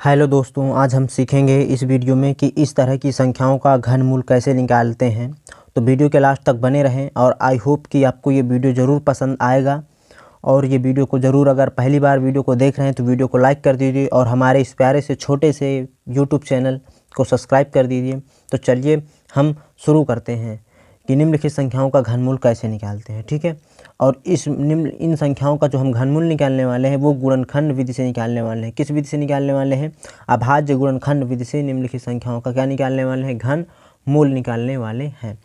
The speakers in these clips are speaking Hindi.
हेलो दोस्तों, आज हम सीखेंगे इस वीडियो में कि इस तरह की संख्याओं का घनमूल कैसे निकालते हैं। तो वीडियो के लास्ट तक बने रहें और आई होप कि आपको ये वीडियो ज़रूर पसंद आएगा। और ये वीडियो को ज़रूर, अगर पहली बार वीडियो को देख रहे हैं तो वीडियो को लाइक कर दीजिए और हमारे इस प्यारे से छोटे से यूट्यूब चैनल को सब्सक्राइब कर दीजिए। तो चलिए हम शुरू करते हैं कि निम्नलिखित संख्याओं का घनमूल कैसे निकालते हैं। ठीक है, और इन संख्याओं का जो हम घनमूल निकालने वाले हैं वो गुणनखंड विधि से निकालने वाले हैं। किस विधि से निकालने वाले हैं? अभाज्य गुणनखंड विधि से निम्नलिखित संख्याओं का क्या निकालने वाले हैं? घनमूल निकालने वाले हैं।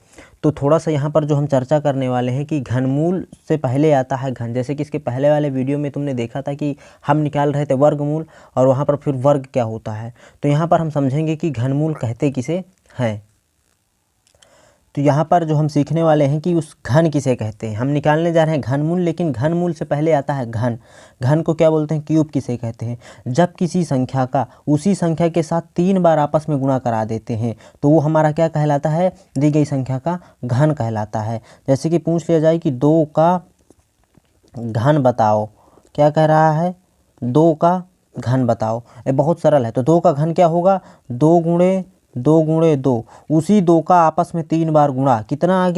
तो थोड़ा सा यहाँ पर जो हम चर्चा करने वाले हैं कि घनमूल से पहले आता है घन। जैसे कि इसके पहले वाले वीडियो में तुमने देखा था कि हम निकाल रहे थे वर्गमूल और वहाँ पर फिर वर्ग क्या होता है। तो यहाँ पर हम समझेंगे कि घनमूल कहते किसे हैं। तो यहाँ पर जो हम सीखने वाले हैं कि उस घन किसे कहते हैं। हम निकालने जा रहे हैं घनमूल, लेकिन घनमूल से पहले आता है घन। घन को क्या बोलते हैं? क्यूब किसे कहते हैं? जब किसी संख्या का उसी संख्या के साथ 3 बार आपस में गुणा करा देते हैं तो वो हमारा क्या कहलाता है? दी गई संख्या का घन कहलाता है। जैसे कि पूछ लिया जाए कि 2 का घन बताओ, क्या कह रहा है? 2 का घन बताओ। ये बहुत सरल है। तो 2 का घन क्या होगा? 2 गुणे 2, उसी 2 का आपस में 3 बार गुणा, कितना आ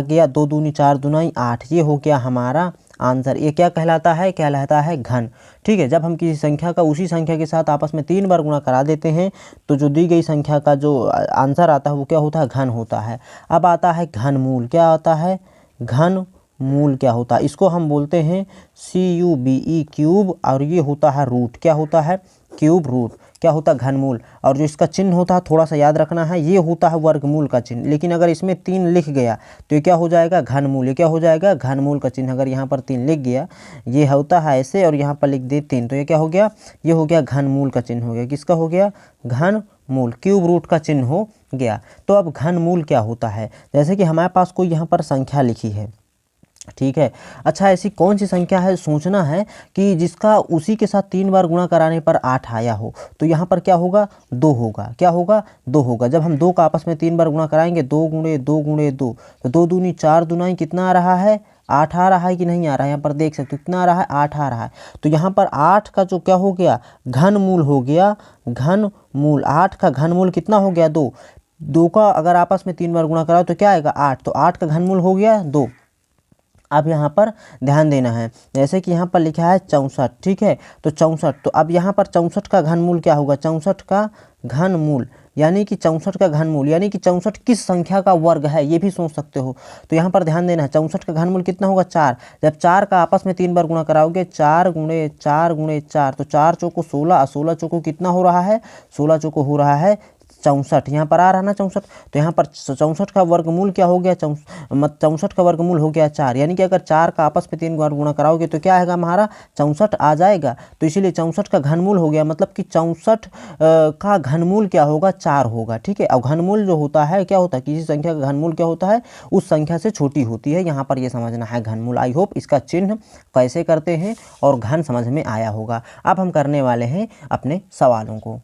गया 2 दूनी 4 दूनाई 8। ये हो गया हमारा आंसर। ये क्या कहलाता है? कहलाता है घन। ठीक है, जब हम किसी संख्या का उसी संख्या के साथ आपस में 3 बार गुणा करा देते हैं तो जो दी गई संख्या का जो आंसर आता है वो क्या होता है? घन होता है। अब आता है घनमूल। क्या आता है? घनमूल क्या होता है? इसको हम बोलते हैं CUBE, क्यूब, और ये होता है रूट। क्या होता है? Cube root. क्या होता है? घनमूल। और जो इसका चिन्ह होता है थोड़ा सा याद रखना है, ये होता है वर्गमूल का चिन्ह। लेकिन अगर इसमें 3 लिख गया तो ये क्या हो जाएगा? घनमूल। ये क्या हो जाएगा? घनमूल का चिन्ह। अगर यहाँ पर 3 लिख गया, ये होता है ऐसे, और यहाँ पर लिख दे 3, तो ये क्या हो गया? ये हो गया घनमूल का चिन्ह हो गया। किसका हो गया? घनमूल। क्यूब रूट का चिन्ह हो गया। तो अब घनमूल क्या होता है? जैसे कि हमारे पास कोई यहाँ पर संख्या लिखी है, ठीक है। अच्छा, ऐसी कौन सी संख्या है, सोचना है कि जिसका उसी के साथ 3 बार गुणा कराने पर 8 आया हो। तो यहाँ पर क्या होगा? 2 होगा। क्या होगा? 2 होगा। जब हम 2 का आपस में 3 बार गुणा कराएंगे, 2 गुणे 2 गुणे 2, तो 2 दूनी 4 दूनाई कितना आ रहा है? 8 आ रहा है कि नहीं आ रहा है? यहाँ पर देख सकते हो कितना आ रहा है? 8 आ रहा है। तो यहाँ पर 8 का जो क्या हो गया? घनमूल हो गया। घनमूल 8 का घनमूल कितना हो गया? 2। 2 का अगर आपस में 3 बार गुणा कराओ तो क्या आएगा? 8। तो 8 का घनमूल हो गया 2। अब यहाँ पर ध्यान देना है, जैसे कि यहाँ पर लिखा है 64, ठीक है। तो 64, तो अब यहाँ पर 64 का घनमूल क्या होगा? 64 का घनमूल यानी कि 64 का घनमूल यानी कि 64 किस संख्या का वर्ग है, ये भी सोच सकते हो। तो यहाँ पर ध्यान देना है, 64 का घनमूल कितना होगा? 4। जब 4 का आपस में 3 बार गुणा कराओगे, 4 गुणे 4 गुणे 4, तो 4 चौको 16, 16 चौको कितना हो रहा है? 16 चौको हो रहा है 64। यहाँ पर आ रहा ना 64। तो यहाँ पर 64 का वर्गमूल क्या हो गया? 64 का वर्गमूल हो गया 4। यानी कि अगर 4 का आपस में 3 बार गुणा कराओगे तो क्या आएगा हमारा? 64 आ जाएगा। तो इसीलिए 64 का घनमूल हो गया, मतलब कि 64 का घनमूल क्या होगा? 4 होगा। ठीक है, और घनमूल जो होता है क्या होता है? किसी संख्या का घनमूल क्या होता है? उस संख्या से छोटी होती है। यहाँ पर ये समझना है घनमूल। आई होप इसका चिन्ह कैसे करते हैं और घन समझ में आया होगा। अब हम करने वाले हैं अपने सवालों को।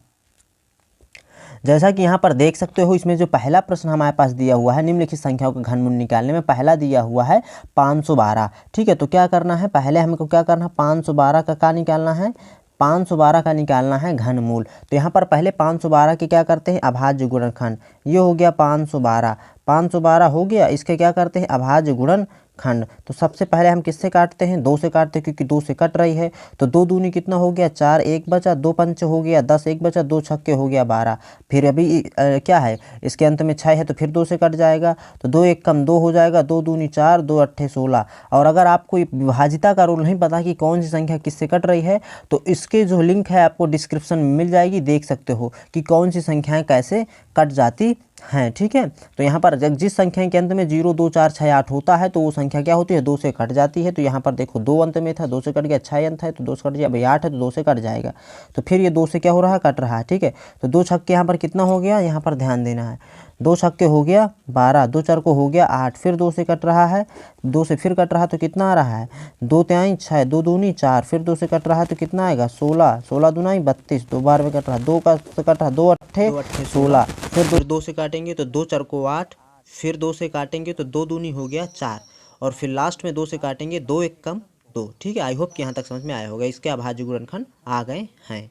जैसा कि यहाँ पर देख सकते हो, इसमें जो पहला प्रश्न हमारे पास दिया हुआ है, निम्नलिखित संख्याओं का घनमूल निकालने में पहला दिया हुआ है 512। ठीक है, तो क्या करना है? पहले हमको क्या करना है? 512 का क्या निकालना है? 512 का निकालना है घनमूल। तो यहाँ पर पहले 512 के क्या करते हैं? अभाज्य गुणनखंड। ये हो गया 512। 512 हो गया, इसके क्या करते हैं? अभाज्य गुणनखंड। तो सबसे पहले हम किससे काटते हैं? 2 से काटते हैं, क्योंकि 2 से कट रही है। तो 2 दूनी कितना हो गया? 4, 1 बचा, 2 पंच हो गया 10, 1 बचा, 2 छक्के हो गया 12। फिर अभी क्या है, इसके अंत में 6 है तो फिर 2 से कट जाएगा। तो 2 1 कम 2 हो जाएगा, 2 दूनी 4, 2 अट्ठे 16। और अगर आपको विभाजिता का रूल नहीं पता कि कौन सी संख्या किससे कट रही है, तो इसके जो लिंक है आपको डिस्क्रिप्शन में मिल जाएगी, देख सकते हो कि कौन सी संख्याएँ कैसे कट जाती हैं। ठीक है, तो यहाँ पर जिस संख्या के अंत में 0 2 4 6 8 होता है तो वो संख्या क्या होती है? 2 से कट जाती है। तो यहाँ पर देखो 2 अंत में था, 2 से कट गया, 6 अंत है तो 2 से कट गया, भाई 8 है तो 2 से कट जाएगा। तो फिर ये 2 से क्या हो रहा है? कट रहा है। ठीक है, तो 2 छक्के यहाँ पर कितना हो गया? यहाँ पर ध्यान देना है, 2 छक्के हो गया 12, 2 चार को हो गया 8, फिर 2 से कट रहा है, 2 से फिर कट रहा है तो कितना आ रहा है? 2 तिहाई 6, 2 दूनी 4, फिर 2 से कट रहा है तो कितना आएगा? 16, 16 दूनाई 32, 2 बार में कट रहा है, 2 का से कट रहा है, 2 अट्ठे 16, फिर 2 से काटेंगे तो 2 चार को 8, फिर 2 से काटेंगे तो 2 दूनी हो गया 4, और फिर लास्ट में 2 से काटेंगे, 2 1 कम 2। ठीक है, आई होप कि यहाँ तक समझ में आया होगा। इसके अभाज्य गुणनखंड आ गए हैं।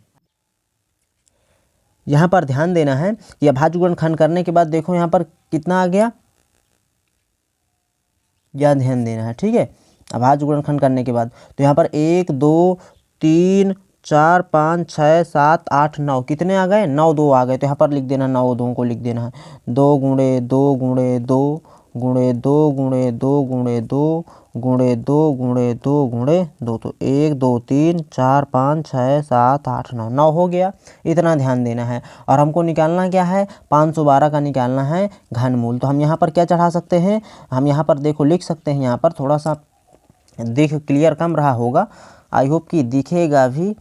यहाँ पर ध्यान देना है कि अभाज्य गुणनखंड करने के बाद देखो यहाँ पर कितना आ गया, यह ध्यान देना है, ठीक है। अभाज्य गुणनखंड करने के बाद तो यहाँ पर 1 2 3 4 5 6 7 8 9 कितने आ गए, 9 2 आ गए। तो यहाँ पर लिख देना, 9 2 को लिख देना है 2 गुणे 2 गुणे 2 गुणे 2 गुणे 2 गुणे 2 गुणे 2 गुणे 2 गुणे 2। तो 1 2 3 4 5 6 7 8 9, 9 हो गया। इतना ध्यान देना है। और हमको निकालना क्या है, 512 का निकालना है घनमूल। तो हम यहाँ पर क्या चढ़ा सकते हैं, हम यहाँ पर देखो लिख सकते हैं, यहाँ पर थोड़ा सा देख क्लियर कम रहा होगा, आई होप कि दिखेगा भी,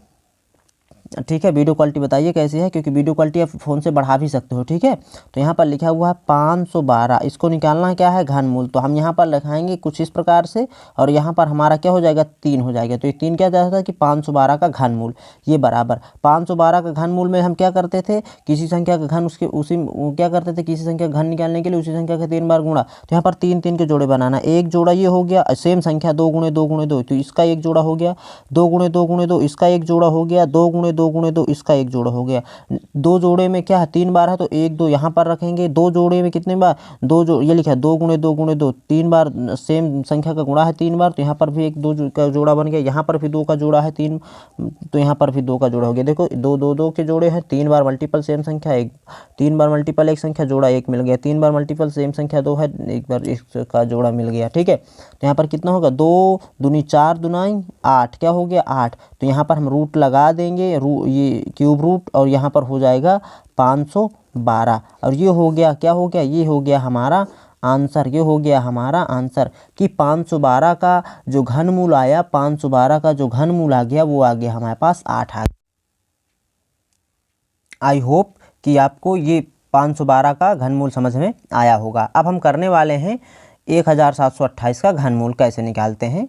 ठीक है। वीडियो क्वालिटी बताइए कैसी है, क्योंकि वीडियो क्वालिटी आप फ़ोन से बढ़ा भी सकते हो, ठीक है। तो यहाँ पर लिखा हुआ है 512, इसको निकालना क्या है, घनमूल। तो हम यहाँ पर लिखाएंगे कुछ इस प्रकार से, और यहाँ पर हमारा क्या हो जाएगा, 3 हो जाएगा। तो ये 3 क्या जाता है कि 512 का घनमूल, ये बराबर 512 का घनमूल में हम क्या करते थे, किसी संख्या का घन उसके उसी क्या करते थे, किसी संख्या का घन निकालने के लिए उसी संख्या का 3 बार गुणा। तो यहाँ पर 3 3 के जोड़े बनाना, एक जोड़ा ये हो गया, सेम संख्या 2 गुणे 2 गुणे 2, तो इसका एक जोड़ा हो गया, 2 गुणे 2 गुणे 2 इसका एक जोड़ा हो गया, 2 गुणे 2 गुणे 2 इसका एक जोड़ा हो गया। 2 जोड़े में क्या है, 3 बार है, तो 1 2 यहाँ पर रखेंगे। 2 जोड़े में कितने बार, 2 जो ये लिखा है 2 गुणे 2 गुणे 2, 3 बार सेम संख्या का गुणा है 3 बार, तो यहाँ पर भी एक 2 का जोड़ा बन गया, यहाँ पर भी 2 का जोड़ा है 3, तो यहाँ पर भी 2 का जोड़ा हो गया। देखो 2 2 2 के जोड़े हैं, 3 बार मल्टीपल सेम संख्या, एक 3 बार मल्टीपल एक संख्या जोड़ा 1 मिल गया, 3 बार मल्टीपल सेम संख्या 2 है, एक बार इसका जोड़ा मिल गया, ठीक है। तो यहाँ पर कितना होगा, 2 दूनी 4 दूनाई 8, क्या हो गया 8। तो यहाँ पर हम रूट लगा देंगे, ये क्यूब रूट, और यहाँ पर हो जाएगा 512, और ये हो गया, क्या हो गया, ये हो गया हमारा आंसर, ये हो गया हमारा आंसर कि 512 का जो घनमूल आया, 512 का जो घनमूल आ गया, वो आ गया हमारे पास 8 आ गया। आई होप कि आपको ये 512 का घनमूल समझ में आया होगा। अब हम करने वाले हैं 1728 का घनमूल कैसे निकालते हैं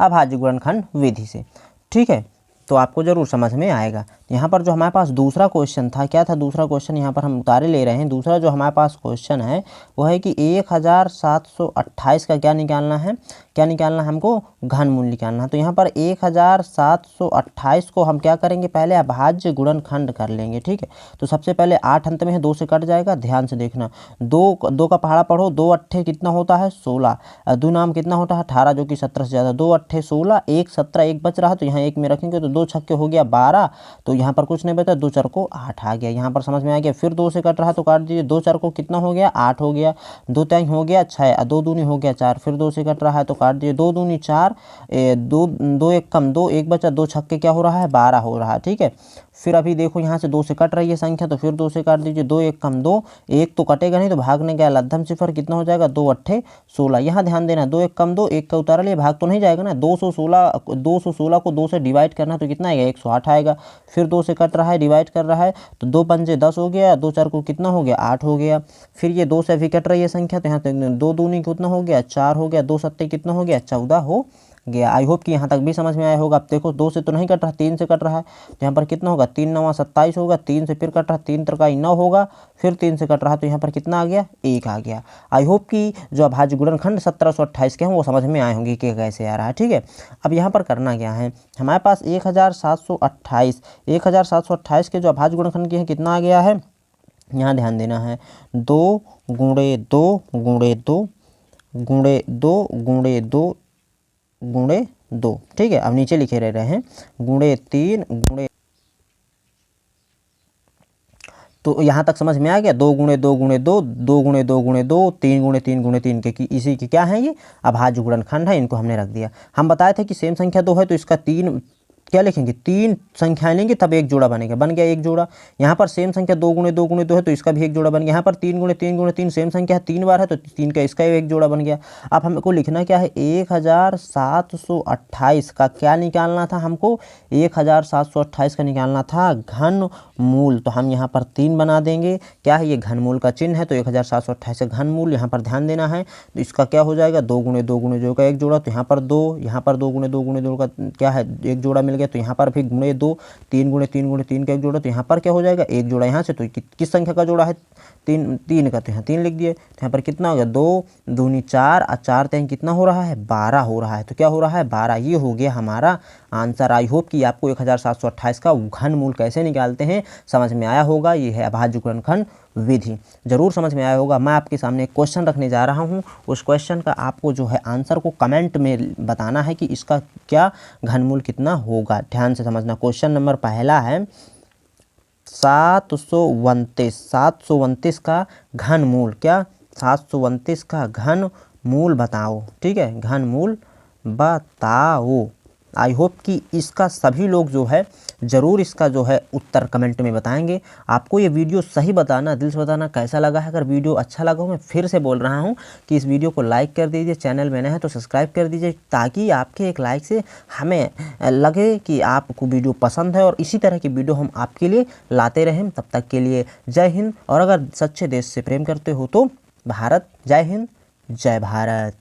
अभाज्य गुणनखंड विधि से, ठीक है। तो आपको ज़रूर समझ में आएगा। यहाँ पर जो हमारे पास दूसरा क्वेश्चन था, क्या था दूसरा क्वेश्चन, यहाँ पर हम उतारे ले रहे हैं। दूसरा जो हमारे पास क्वेश्चन है वो है कि 1728 का क्या निकालना है, क्या निकालना है, हमको घनमूल निकालना है। तो यहाँ पर 1728 को हम क्या करेंगे, पहले अभाज्य गुणनखंड कर लेंगे, ठीक है। तो सबसे पहले 8 अंत में है, 2 से कट जाएगा, ध्यान से देखना। 2 का पहाड़ा पढ़ो, 2 अट्ठे कितना होता है 16, दो नाम कितना होता है 18, जो कि 17 से ज़्यादा, 2 अट्ठे 16, 1 17, 1 बच रहा, तो यहाँ 1 में रखेंगे, तो 2 छक्के हो गया 12, तो यहाँ पर कुछ नहीं बचा, 2 4 को 8 आ गया। यहाँ पर समझ में आ गया। फिर 2 से कट रहा तो काट दीजिए, 2 4 को कितना हो गया 8 हो गया, 2 3 हो गया 6, 2 दूनी हो गया 4, फिर 2 से कट रहा है तो काट दीजिए, 2 दूनी 4, 2 1 कम 2, 1 बचा, 2 छक्के क्या हो रहा है 12 हो रहा है, ठीक है। फिर अभी देखो यहाँ से 2 से कट रही है संख्या, तो फिर 2 से काट दीजिए, 2 1 कम 2, 1 तो कटेगा नहीं, तो भागने गया लद्धम सिफर, कितना हो जाएगा 2 अट्ठे 16। यहाँ ध्यान देना, 2 1 कम 2, 1 का उतारा लिए, भाग तो नहीं जाएगा ना, 216 को 2 से डिवाइड करना, तो कितना आएगा 108 आएगा। फिर 2 से कट रहा है, डिवाइड कर रहा है, तो 2 पंजे 10 हो गया, 2 4 को कितना हो गया 8 हो गया। फिर ये 2 से भी कट रही है संख्या, तो यहाँ तक 2 दूनी कितना हो गया 4 हो गया, 2 सत्ते कितना हो गया 14 हो गया। आई होप कि यहाँ तक भी समझ में आया होगा। अब देखो 2 से तो नहीं कट रहा, 3 से कट रहा है, तो यहाँ पर कितना होगा 3 9 27 होगा, 3 से फिर कट रहा, 3 3 9 होगा, फिर 3 से कट रहा, तो यहाँ पर कितना आ गया 1 आ गया। आई होप कि जो अभाज्य गुणनखंड 1728 के हैं वो समझ में आए होंगे कि कैसे आ रहा है, ठीक है। अब यहाँ पर करना क्या है, हमारे पास 1728 के जो अभाज्य गुणनखंड के हैं कितना आ गया है, यहाँ ध्यान देना है, 2 गुणे 2 गुणे 2 गुणे 2 गुणे 2 गुणे 2, ठीक है। अब नीचे लिखे रह रहे हैं गुणे 3 गुणे, तो यहाँ तक समझ में आ गया। 2 गुणे 2 गुणे 2, 2 गुणे 2 गुणे 2, 3 गुणे 3 गुणे 3 के इसी के क्या है, ये अभाज्य गुणनखंड है, इनको हमने रख दिया। हम बताए थे कि सेम संख्या 2 है तो इसका 3 क्या लिखेंगे, 3 संख्याएं लेंगे तब एक जोड़ा बनेगा, बन गया एक जोड़ा। यहाँ पर सेम संख्या 2 गुणे 2 गुणे 2 है तो इसका भी एक जोड़ा बन गया। यहाँ पर 3 गुणे 3 गुणे 3 सेम संख्या है, 3 बार है तो 3 का इसका एक जोड़ा बन गया। अब हमको लिखना क्या है, 1728 का क्या निकालना था, हमको 1728 का निकालना था घनमूल। तो हम यहाँ पर 3 बना देंगे, क्या है ये घनमूल का चिन्ह है, तो 1728 का घनमूल यहाँ पर ध्यान देना है। तो इसका क्या हो जाएगा 2 गुणे 2 गुणे 2 का एक जोड़ा, तो यहाँ पर 2 गुणे 2 गुणे 2 का क्या है एक जोड़ा मिल गया तो यहाँ पर भी गुणे 2, 3 गुणे 3 गुणे 3 का एक जोड़ा, तो यहाँ पर क्या हो जाएगा, एक जोड़ा यहाँ से, तो किस संख्या का जोड़ा है, 3 का, तो यहाँ 3 लिख दिए। तो यहाँ पर कितना हो गया, 2 दूनी 4 और 4 3 कितना हो रहा है, 12 हो रहा है। तो क्या हो रहा है, 12। ये हो गया हमारा आंसर। आई होप कि आपको 1728 का घनमूल कैसे निकालते हैं समझ में आया होगा। ये है अभाज्य गुणनखंड विधि, जरूर समझ में आया होगा। मैं आपके सामने एक क्वेश्चन रखने जा रहा हूँ, उस क्वेश्चन का आपको जो है आंसर को कमेंट में बताना है कि इसका क्या घनमूल कितना होगा। ध्यान से समझना। क्वेश्चन नंबर पहला है 729 का घनमूल, क्या 729 का घनमूल बताओ। ठीक है, घनमूल बताओ। आई होप कि इसका सभी लोग जो है ज़रूर इसका जो है उत्तर कमेंट में बताएंगे। आपको ये वीडियो सही बताना, दिल से बताना कैसा लगा है। अगर वीडियो अच्छा लगा हो, मैं फिर से बोल रहा हूँ कि इस वीडियो को लाइक कर दीजिए, चैनल में नए हैं तो सब्सक्राइब कर दीजिए, ताकि आपके एक लाइक से हमें लगे कि आपको वीडियो पसंद है और इसी तरह की वीडियो हम आपके लिए लाते रहें। तब तक के लिए जय हिंद। और अगर सच्चे देश से प्रेम करते हो तो भारत, जय हिंद, जय भारत।